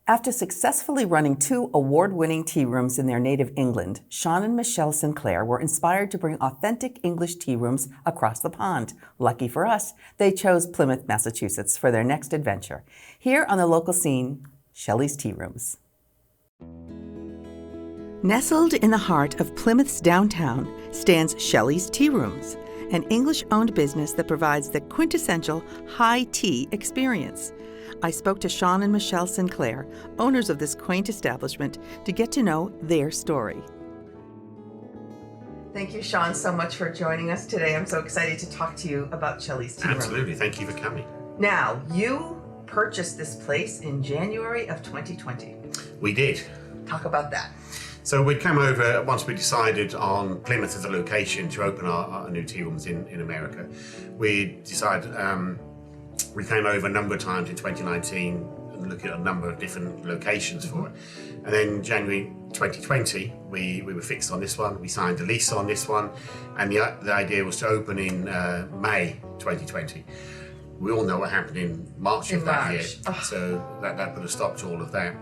After successfully running 2 award-winning tea rooms in their native England, Sean and Michelle Sinclair were inspired to bring authentic English tea rooms across the pond. Lucky for us, they chose Plymouth, Massachusetts for their next adventure. Here on the local scene, Shelly's Tea Rooms. Nestled in the heart of Plymouth's downtown stands Shelly's Tea Rooms, an English-owned business that provides the quintessential high tea experience. I spoke to Sean and Michelle Sinclair, owners of this quaint establishment, to get to know their story. Thank you, Sean, so much for joining us today. I'm so excited to talk to you about Shelly's Tea Room. Absolutely. Thank you for coming. Now, you purchased this place in January of 2020. We did. Talk about that. So we'd come over once we decided on Plymouth as a location to open our new tea rooms in America. We decided, we came over a number of times in 2019 and looked at a number of different locations for it. And then January 2020, we were fixed on this one. We signed a lease on this one. And the idea was to open in May 2020. We all know what happened in March of that year. So that put a stop to all of that.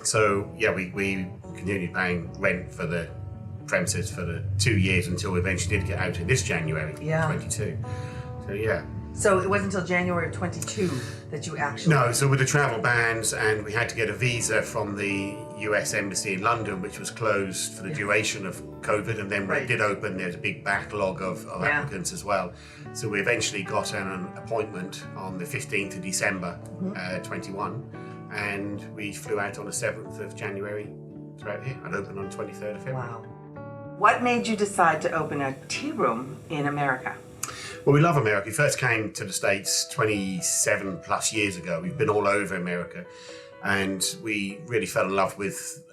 So yeah, we continued paying rent for the premises for the 2 years until we eventually did get out in this January 22. So yeah. So it wasn't until January of 22 that you actually... No, so with the travel bans, and we had to get a visa from the US Embassy in London, which was closed for the duration of COVID, and then when it did open, there's a big backlog of applicants as well. So we eventually got an appointment on the 15th of December 21, and we flew out on the 7th of January throughout here and opened on the 23rd of February. Wow. What made you decide to open a tea room in America? Well, we love America. We first came to the States 27 plus years ago. We've been all over America, and we really fell in love with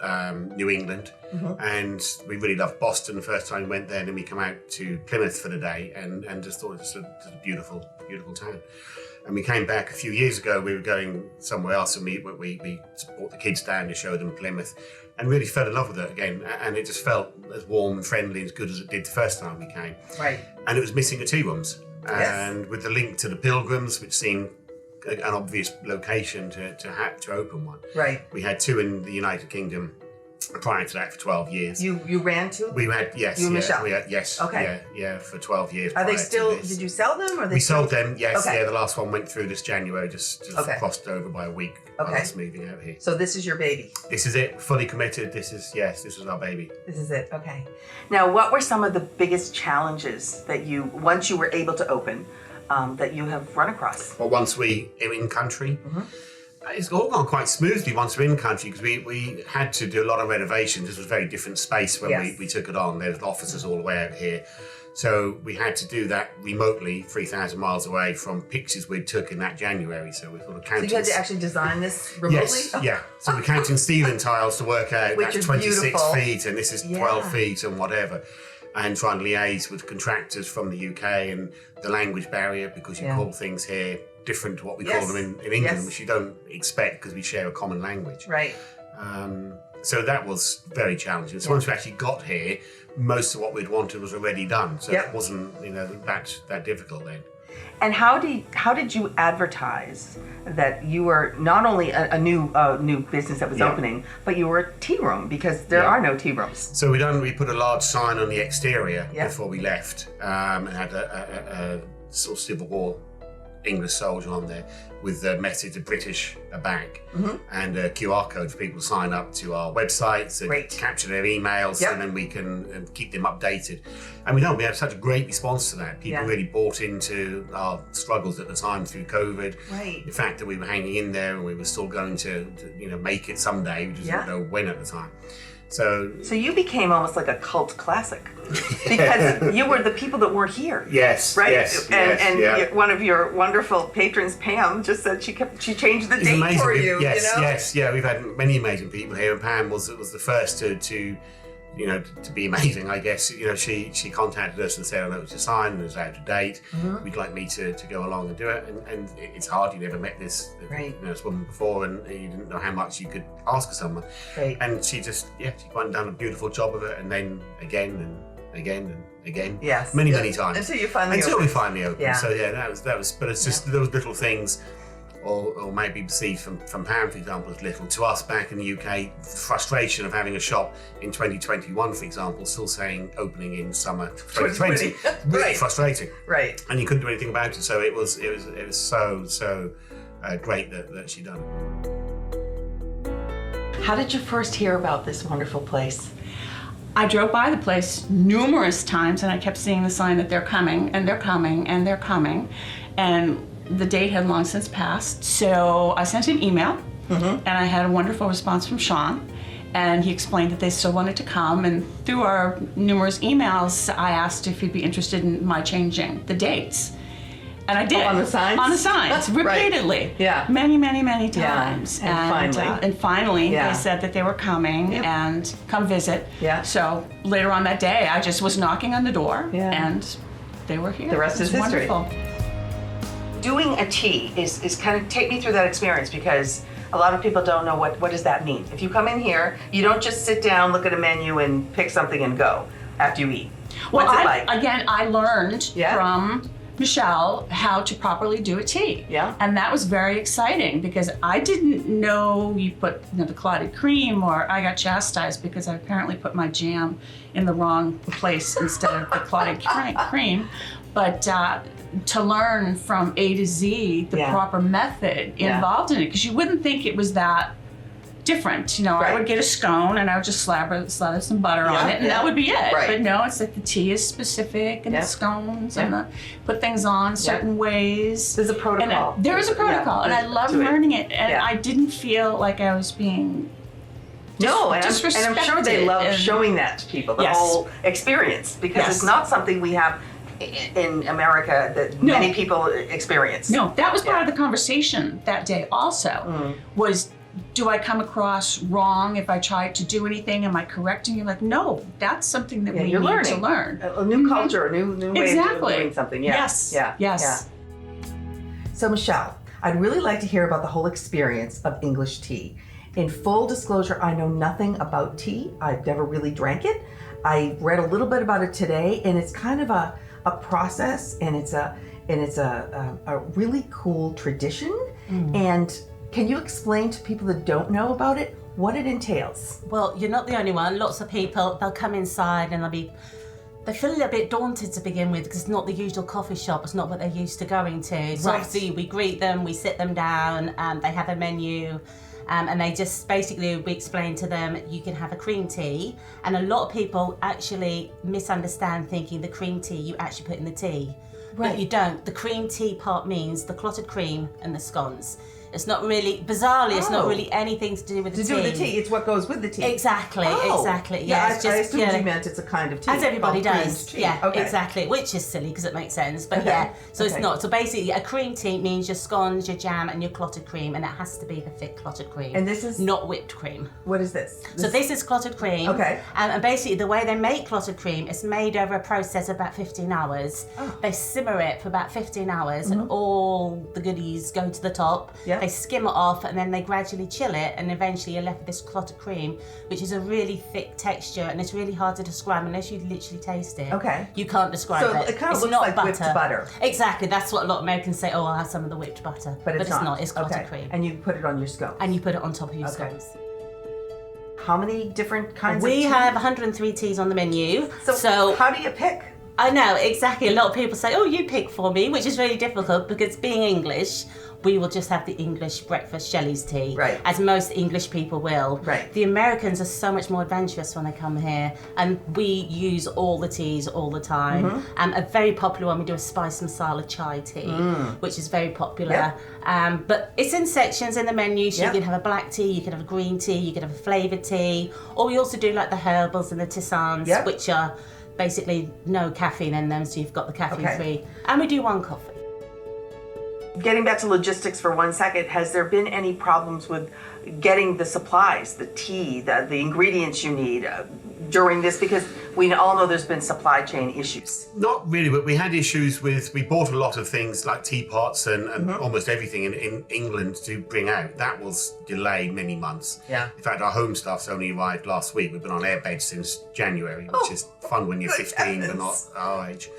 New England, and we really loved Boston the first time we went there, and then we come out to Plymouth for the day and just thought it was a beautiful, beautiful town. And we came back a few years ago. We were going somewhere else, and we brought the kids down to show them Plymouth, and really fell in love with it again. And it just felt as warm and friendly and as good as it did the first time we came. Right. And it was missing the tea rooms. And with the link to the Pilgrims, which seemed an obvious location to open one. Right. We had 2 in the United Kingdom prior to that for 12 years. You ran 2? We had, yes. You and Michelle? We had, yes. Okay. Yeah, for 12 years. Are they still, did you sell them? Or we sold them, yes. Okay. Yeah, the last one went through this January, just crossed over by a week. Okay. Us moving out here. So this is your baby? This is it, fully committed. This is our baby. This is it, okay. Now, what were some of the biggest challenges that once you were able to open, that you have run across? Well, once we are in country, it's all gone quite smoothly once we're in country, because we had to do a lot of renovations. This was a very different space when we took it on. There's offices all the way out here. So we had to do that remotely, 3,000 miles away from pictures we took in that January. So we sort of counted. So you had to actually design this remotely? Yes, yeah. So we're counting ceiling tiles to work out Which that's 26 feet and this is 12 feet and whatever. And trying to liaise with contractors from the UK and the language barrier, because you call things here different to what we call them in England, which you don't expect because we share a common language. Right. So that was very challenging. So once we actually got here, most of what we'd wanted was already done. So it wasn't, that difficult then. And how did you advertise that you were not only a new business that was opening, but you were a tea room, because there are no tea rooms? So we put a large sign on the exterior before we left, and had a sort of Civil War English soldier on there with the message, the British are back, and a QR code for people to sign up to our website, so capture their emails, and then we can keep them updated. And we had such a great response to that. People really bought into our struggles at the time through COVID. Right. The fact that we were hanging in there and we were still going to make it someday. We just didn't know when at the time. So you became almost like a cult classic, because you were the people that weren't here. Yes, right. Yes, and one of your wonderful patrons, Pam, just said she changed the date for you. Yes, yeah. We've had many amazing people here, and Pam was the first to be amazing, I guess. She contacted us and said, "I know it's a sign and it's out of date. We'd like me to go along and do it." And it's hard. You never met this woman before, and you didn't know how much you could ask of someone. Right. And she just she went and done a beautiful job of it, and then again and again and again. Yes. Many times until we finally opened. Yeah. So that was. But it's just those little things or maybe perceived from Pam, for example, as little. To us back in the UK, frustration of having a shop in 2021, for example, still saying opening in summer 2020. Really Right. frustrating. Right. And you couldn't do anything about it. So it was so great that she done it. How did you first hear about this wonderful place? I drove by the place numerous times and I kept seeing the sign that they're coming and they're coming and they're coming. And the date had long since passed. So I sent an email and I had a wonderful response from Sean. And he explained that they still wanted to come. And through our numerous emails, I asked if he'd be interested in my changing the dates. And I did. On the signs? On the signs, repeatedly. Right. Yeah. Many, many, many times. And finally? They said that they were coming and come visit. Yeah. So later on that day, I just was knocking on the door and they were here. The rest is history. Wonderful. Doing a tea is kind of, take me through that experience, because a lot of people don't know what does that mean. If you come in here, you don't just sit down, look at a menu and pick something and go after you eat. Well, What's it like? I learned from Michelle how to properly do a tea. Yeah. And that was very exciting because I didn't know you put the clotted cream, or I got chastised because I apparently put my jam in the wrong place instead of the clotted cream. But to learn from A to Z the proper method involved in it, because you wouldn't think it was that different. I would get a scone and I would just slather some butter on it and that would be it. Right. But no, it's like the tea is specific and the scones and put things on certain ways. There's a protocol. There is a protocol and I love learning it, and I didn't feel like I was being and I'm sure they love showing that to people, the whole experience, because it's not something we have in America that many people experience. No, that was part of the conversation that day also, was, do I come across wrong if I try to do anything? Am I correcting you? Like, no, that's something that we need to learn. A new culture, a new way of doing something. Yes. So Michelle, I'd really like to hear about the whole experience of English tea. In full disclosure, I know nothing about tea. I've never really drank it. I read a little bit about it today, and it's kind of a process, and it's a really cool tradition. And can you explain to people that don't know about it what it entails? Well, you're not the only one. Lots of people, they'll come inside and they feel a little bit daunted to begin with, because it's not the usual coffee shop. It's not what they're used to going to. So obviously we greet them, we sit them down, they have a menu. And they just basically, we explain to them, you can have a cream tea. And a lot of people actually misunderstand, thinking the cream tea you actually put in the tea. But you don't. The cream tea part means the clotted cream and the scones. It's not really, bizarrely, it's not really anything to do with the tea. To do with the tea, it's what goes with the tea. Exactly, exactly. Yeah, it's I assumed you meant it's a kind of tea. As everybody does. Tea. Yeah, exactly. Which is silly because it makes sense. But so it's not. So basically, a cream tea means your scones, your jam, and your clotted cream, and it has to be the thick clotted cream. And this is not whipped cream. What is this? So this is clotted cream. Okay. And basically, the way they make clotted cream is made over a process of about 15 hours. They simmer it for about 15 hours, and all the goodies go to the top. They skim it off, and then they gradually chill it, and eventually you're left with this clotted cream, which is a really thick texture, and it's really hard to describe unless you literally taste it. Okay. You can't describe it. So it kind of it's looks not like butter. whipped butter. Exactly. That's what a lot of Americans say, oh, I'll have some of the whipped butter. But it's not. It's clotted cream. And you put it on your scones. And you put it on top of your scones. How many different kinds of We tea? have 103 teas on the menu. So how do you pick? I know, exactly. A lot of people say, oh, you pick for me, which is really difficult because being English, we will just have the English breakfast Shelly's tea, as most English people will. The Americans are so much more adventurous when they come here, and we use all the teas all the time. A very popular one, we do a spice masala chai tea, which is very popular. But it's in sections in the menu, so you can have a black tea, you can have a green tea, you can have a flavoured tea, or we also do like the herbals and the tisanes, which are basically no caffeine in them, so you've got the caffeine free. And we do one coffee. Getting back to logistics for 1 second, has there been any problems with getting the supplies, the tea, the ingredients you need during this? Because we all know there's been supply chain issues. Not really, but we had issues we bought a lot of things like teapots and almost everything in England to bring out. That was delayed many months. In fact, our home stuff's only arrived last week. We've been on airbed since January, which is fun when you're 15 but not our age.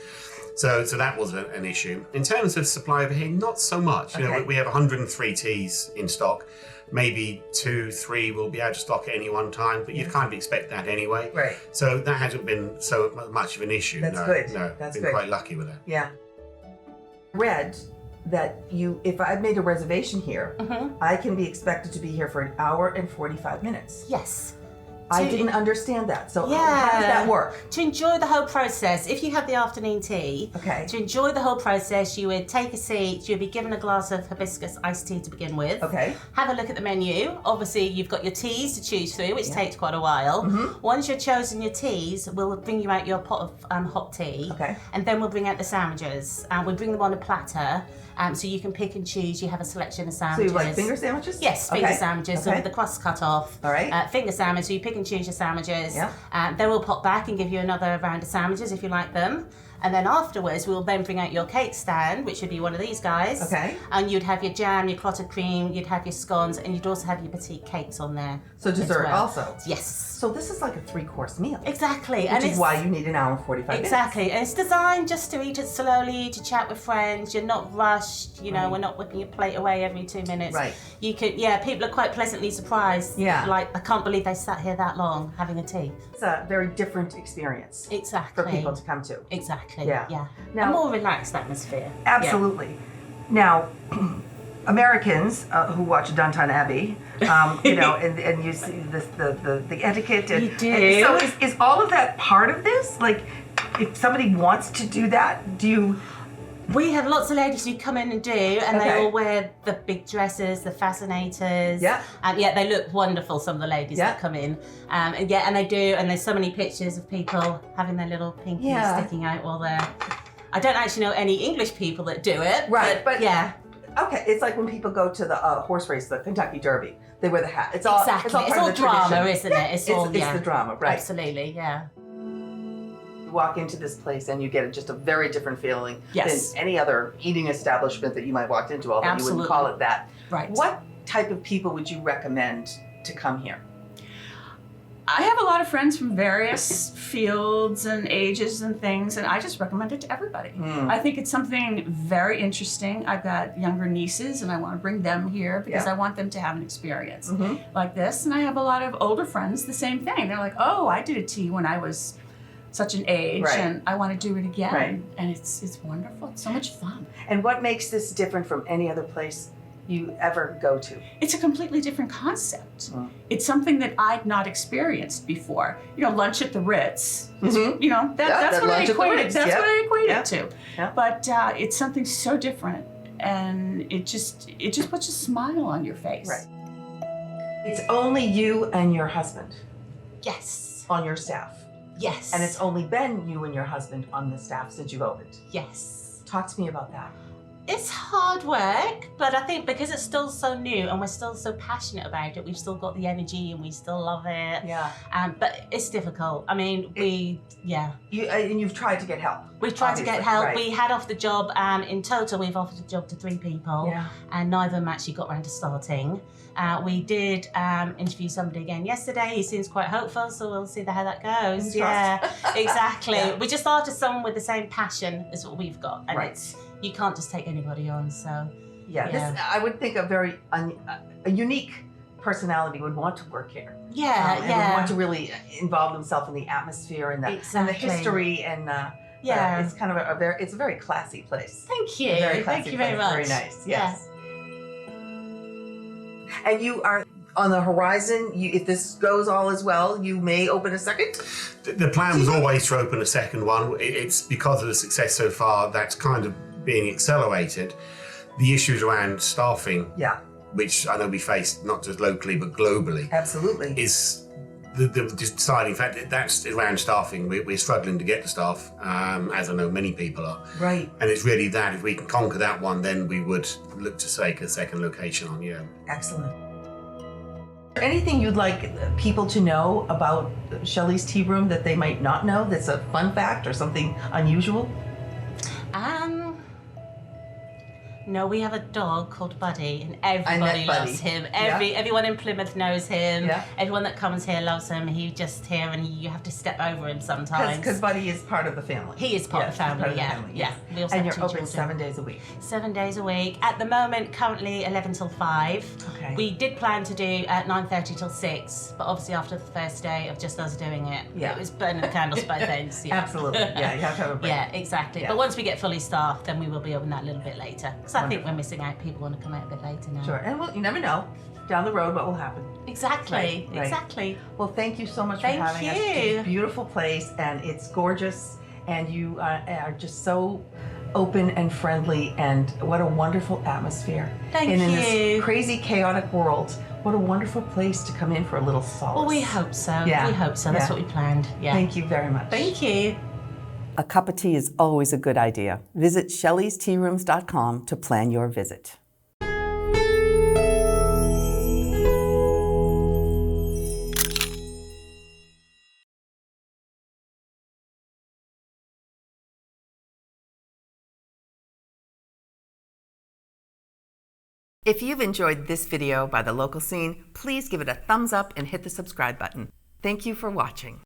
So that was an issue. In terms of supply over here, not so much. You know, we have 103 teas in stock. Maybe 2, 3 will be out of stock at any one time, but you'd kind of expect that anyway. Right. So that hasn't been so much of an issue. That's no, good. No, That's been good. quite lucky with that. Yeah. Read that if I've made a reservation here, I can be expected to be here for 1 hour and 45 minutes. Yes. I didn't understand that. So how does that work? To enjoy the whole process, if you had the afternoon tea, to enjoy the whole process, you would take a seat, you'd be given a glass of hibiscus iced tea to begin with. Okay. Have a look at the menu. Obviously, you've got your teas to choose through, which takes quite a while. Once you've chosen your teas, we'll bring you out your pot of hot tea. Okay. And then we'll bring out the sandwiches. We'll bring them on a platter, so you can pick and choose. You have a selection of sandwiches. So you like finger sandwiches? Yes, finger sandwiches, so with the crust cut off. All right. Finger sandwich, so you pick and choose your sandwiches. Yeah. Then we'll pop back and give you another round of sandwiches if you like them. And then afterwards, we'll then bring out your cake stand, which would be one of these guys. Okay. And you'd have your jam, your clotted cream, you'd have your scones, and you'd also have your petite cakes on there. So dessert also? Yes. So this is like a 3-course meal. Exactly. Which is why you need 1 hour and 45 minutes. Exactly. And it's designed just to eat it slowly, to chat with friends. You're not rushed. You know, we're not whipping your plate away every 2 minutes. Right. You could, people are quite pleasantly surprised. Yeah. Like, I can't believe they sat here that long having a tea. It's a very different experience. Exactly. For people to come to. Exactly. Yeah. Yeah. Now, a more relaxed atmosphere. Absolutely. Now, Americans who watch Downton Abbey, you know, and you see the etiquette. And, You do. And so is all of that part of this? Like, if somebody wants to do that, do you? We have lots of ladies who come in and do, and they all wear the big dresses, the fascinators. Yeah. And they look wonderful, some of the ladies that come in. And they do, and there's so many pictures of people having their little pinkies sticking out while they're... I don't actually know any English people that do it. Right, but yeah. Okay, it's like when people go to the horse race, the Kentucky Derby. They wear the hat. It's all exactly. It's all, drama, tradition. isn't it? It's all the drama, right? Absolutely, yeah. You walk into this place and you get just a very different feeling than any other eating establishment that you might walk into, although you wouldn't call it that. Right. What type of people would you recommend to come here? I have a lot of friends from various fields and ages and things, and I just recommend it to everybody. I think it's something very interesting. I've got younger nieces, and I want to bring them here because I want them to have an experience like this. And I have a lot of older friends, the same thing. They're like, oh, I did a tea when I was such an age, and I want to do it again. Right. And it's wonderful. It's so much fun. And what makes this different from any other place you ever go to? It's a completely different concept. It's something that I'd not experienced before. You know, lunch at the Ritz. You know, that's what I equate it. That's what I equate it to. Yeah. But it's something so different, and it just puts a smile on your face. Right. It's only you and your husband. Yes. On your staff. Yes. And it's only been you and your husband on the staff since you've opened. Yes. Talk to me about that. It's hard work, but I think because it's still so new and we're still so passionate about it, we've still got the energy and we still love it. Yeah. But it's difficult. I mean, and you've tried to get help. We've tried to get help. Right. We had off the job. In total, we've offered a job to 3 people, and neither of them actually got around to starting. We did interview somebody again yesterday. He seems quite hopeful, so we'll see how that goes. Yeah, exactly. We just started someone with the same passion as what we've got, and you can't just take anybody on. So this, I would think a unique personality would want to work here. And would want to really involve themselves in the atmosphere and the history and. It's kind of a very classy place. Thank you. Thank you very much. Very nice. Yes. And you are on the horizon. If this goes all as well, you may open a second? The plan was always to open a second one. It's because of the success so far that's kind of being accelerated. The issues around staffing, which I know we face not just locally but globally, absolutely, is the deciding factor. That's around staffing. We're struggling to get the staff, as I know many people are. Right. And it's really that if we can conquer that one, then we would look to take a second location on. Excellent. Anything you'd like people to know about Shelly's Tea Room that they might not know that's a fun fact or something unusual? No, we have a dog called Buddy, and everybody loves him. Everyone in Plymouth knows him. Yeah. Everyone that comes here loves him. He's just here, and you have to step over him sometimes. Because Buddy is part of the family. He is part of the family, yeah. We also and have you're 2 open children. 7 days a week. 7 days a week. At the moment, currently 11 till 5. Okay. We did plan to do at 9:30 till 6, but obviously after the first day of just us doing it, it was burning the candles both ends. Yeah. Absolutely. Yeah, you have to have a break. Yeah, exactly. Yeah. But once we get fully staffed, then we will be open that a little bit later. Because I think we're missing out. People want to come out a bit later now. Sure. And you never know down the road what will happen. Exactly. Right. Exactly. Well, thank you so much for having us. It's a beautiful place, and it's gorgeous, and you are just so open and friendly, and what a wonderful atmosphere. Thank you. And in this crazy, chaotic world, what a wonderful place to come in for a little solace. Well, we hope so. Yeah. We hope so. That's what we planned. Yeah. Thank you very much. Thank you. A cup of tea is always a good idea. Visit shellystearooms.com to plan your visit. If you've enjoyed this video by The Local Scene, please give it a thumbs up and hit the subscribe button. Thank you for watching.